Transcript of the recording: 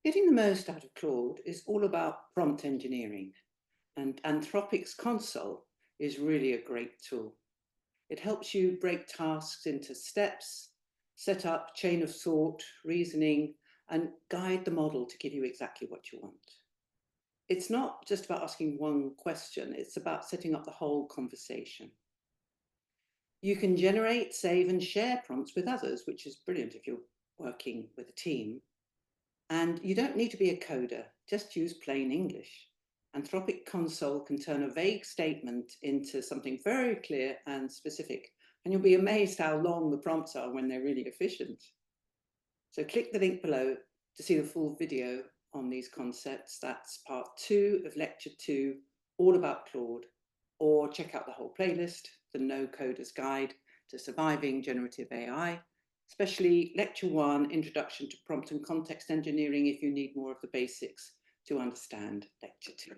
Getting the most out of Claude is all about prompt engineering, and Anthropic's console is really a great tool. It helps you break tasks into steps, set up chain of thought, reasoning, and guide the model to give you exactly what you want. It's not just about asking one question, it's about setting up the whole conversation. You can generate, save, and share prompts with others, which is brilliant if you're working with a team. And you don't need to be a coder, just use plain English. Anthropic Console can turn a vague statement into something very clear and specific, and you'll be amazed how long the prompts are when they're really efficient. So click the link below to see the full video on these concepts. That's part 2 of lecture 2, all about Claude, or check out the whole playlist, the No Coder's Guide to Surviving Generative AI, especially lecture 1, Introduction to Prompt and Context Engineering, if you need more of the basics to understand lecture 2.